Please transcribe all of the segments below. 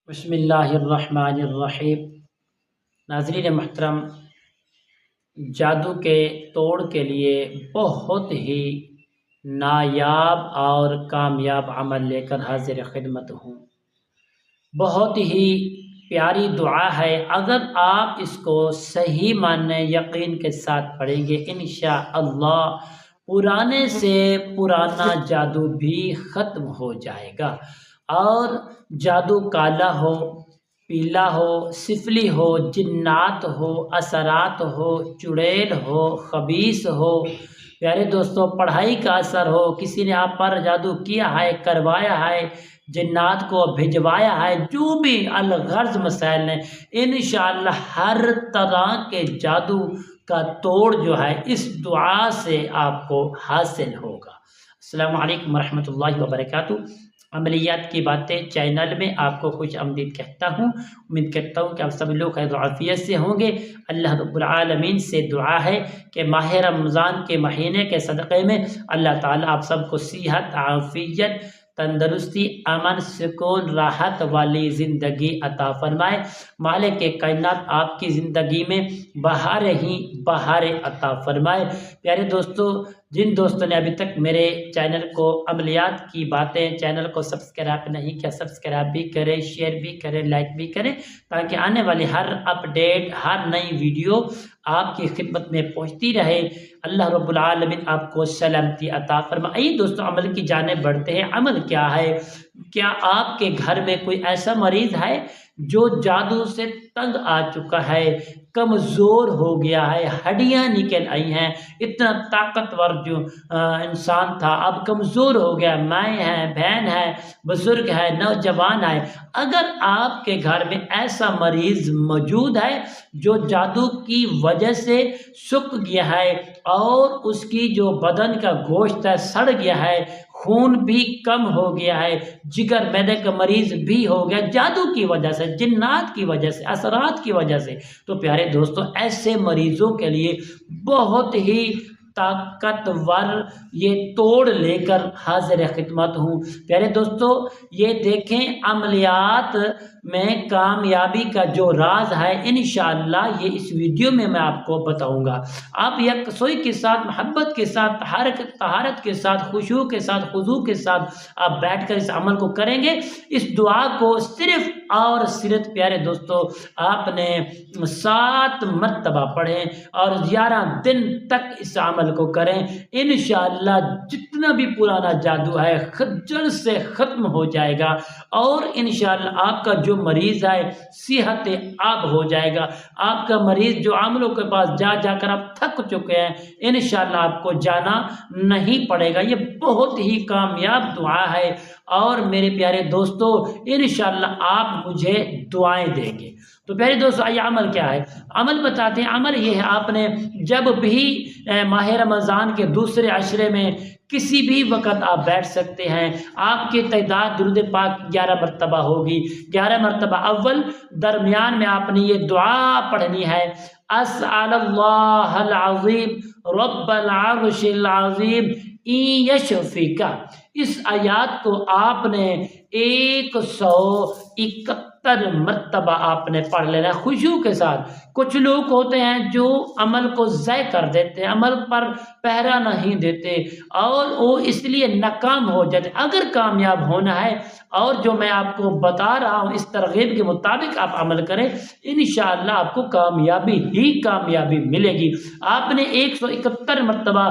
بسم اللہ الرحمن الرحیم۔ ناظرین محترم، جادو کے توڑ کے لیے بہت ہی نایاب اور کامیاب عمل لے کر حاضر خدمت ہوں۔ بہت ہی پیاری دعا ہے، اگر آپ اس کو صحیح ماننے یقین کے ساتھ پڑھیں گے انشاءاللہ پرانے سے پرانا جادو بھی ختم ہو جائے گا، اور جادو کالا ہو، پیلا ہو، سفلی ہو، جنات ہو، اثرات ہو، چڑیل ہو، خبیث ہو، پیارے دوستو پڑھائی کا اثر ہو، کسی نے آپ پر جادو کیا ہے، کروایا ہے، جنات کو بھجوایا ہے، جو بھی الغرض مسائل ہیں، انشاءاللہ ہر طرح کے جادو کا توڑ جو ہے اس دعا سے آپ کو حاصل ہوگا۔ السلام علیکم ورحمۃ اللہ وبرکاتہ۔ عملیات کی باتیں چینل میں آپ کو خوش آمدید کہتا ہوں۔ امید کرتا ہوں کہ آپ سب لوگ خیر و عافیت سے ہوں گے۔ اللہ رب العالمین سے دعا ہے کہ ماہ رمضان کے مہینے کے صدقے میں اللہ تعالیٰ آپ سب کو صحت، عافیت، تندرستی، امن، سکون، راحت والی زندگی عطا فرمائے۔ مالک کائنات آپ کی زندگی میں بہار ہی بہار عطا فرمائے۔ پیارے دوستو، جن دوستوں نے ابھی تک میرے چینل کو عملیات کی باتیں چینل کو سبسکرائب نہیں کیا، سبسکرائب بھی کریں، شیئر بھی کریں، لائک بھی کریں، تاکہ آنے والی ہر اپڈیٹ، ہر نئی ویڈیو آپ کی خدمت میں پہنچتی رہے۔ اللہ رب العالمین آپ کو سلامتی عطا فرمائے۔ آئیے دوستو عمل کی جانب بڑھتے ہیں۔ عمل کیا ہے؟ کیا آپ کے گھر میں کوئی ایسا مریض ہے جو جادو سے تنگ آ چکا ہے، کمزور ہو گیا ہے، ہڈیاں نکل آئی ہیں، اتنا طاقتور جو انسان تھا اب کمزور ہو گیا، مائیں ہیں، بہن ہے، بزرگ ہے، نوجوان ہے، اگر آپ کے گھر میں ایسا مریض موجود ہے جو جادو کی وجہ سے سوکھ گیا ہے اور اس کی جو بدن کا گوشت ہے سڑ گیا ہے، خون بھی کم ہو گیا ہے، جگر معدے کا مریض بھی ہو گیا جادو کی وجہ سے، جنات کی وجہ سے، اثرات کی وجہ سے، تو پیارے دوستو ایسے مریضوں کے لیے بہت ہی طاقتور یہ توڑ لے کر حاضر خدمت ہوں۔ پیارے دوستو یہ دیکھیں، عملیات میں کامیابی کا جو راز ہے انشاءاللہ یہ اس ویڈیو میں آپ کو بتاؤں گا۔ آپ یکسوئی کے ساتھ، محبت کے ساتھ، طہارت کے ساتھ، خشوع کے ساتھ، خضوع کے ساتھ آپ بیٹھ کر اس عمل کو کریں گے۔ اس دعا کو صرف اور صرف پیارے دوستو آپ نے 7 مرتبہ پڑھیں اور 11 دن تک اس عمل کو کریں، انشاءاللہ جتنا بھی پرانا جادو ہے جڑ سے ختم ہو جائے گا، اور انشاءاللہ آپ کا جو مریض ہے صحت عاب ہو جائے گا۔ آپ کا مریض جو عاملوں کے پاس جا جا کر آپ تھک چکے ہیں، انشاءاللہ آپ کو جانا نہیں پڑے گا۔ یہ بہت ہی کامیاب دعا ہے، اور میرے پیارے دوستو انشاءاللہ آپ مجھے دعائیں دیں گے۔ تو پیارے دوستو یہ عمل کیا ہے؟ عمل بتاتے ہیں۔ عمل یہ ہے، آپ نے جب بھی ماہ رمضان کے دوسرے عشرے میں کسی بھی وقت آپ بیٹھ سکتے ہیں، آپ کی تعداد درود پاک 11 مرتبہ ہوگی۔ 11 مرتبہ اول، درمیان میں آپ نے یہ دعا پڑھنی ہے، اسأل اللہ العظیم رب العرش العظیم ان یشفیک۔ اس آیات کو آپ نے 171 مرتبہ آپ نے پڑھ لینا ہے خشوع کے ساتھ۔ کچھ لوگ ہوتے ہیں جو عمل کو ضائع کر دیتے ہیں، عمل پر پہرا نہیں دیتے اور وہ اس لیے ناکام ہو جاتے۔ اگر کامیاب ہونا ہے اور جو میں آپ کو بتا رہا ہوں اس ترغیب کے مطابق آپ عمل کریں، انشاءاللہ آپ کو کامیابی ہی کامیابی ملے گی۔ آپ نے 171 مرتبہ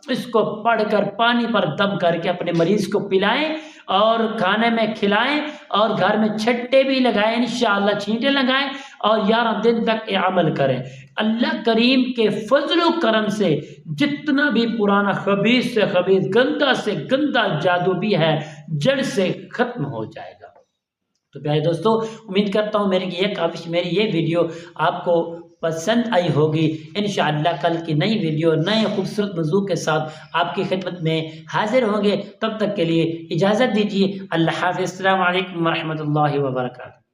اس کو پڑھ کر پانی پر دم کر کے اپنے مریض کو پلائیں اور کھانے میں کھلائیں، اور گھر میں چھٹے بھی لگائیں، انشاءاللہ چھینٹے لگائیں، اور 11 دن تک یہ عمل کریں۔ اللہ کریم کے فضل و کرم سے جتنا بھی پرانا خبیث سے خبیث، گندا سے گندا جادو بھی ہے جڑ سے ختم ہو جائے گا۔ تو پیارے دوستو امید کرتا ہوں میری یہ ویڈیو آپ کو پسند آئی ہوگی۔ انشاءاللہ کل کی نئی ویڈیو نئے خوبصورت موضوع کے ساتھ آپ کی خدمت میں حاضر ہوں گے۔ تب تک کے لیے اجازت دیجیے۔ اللہ حافظ۔ السلام علیکم ورحمۃ اللہ وبرکاتہ۔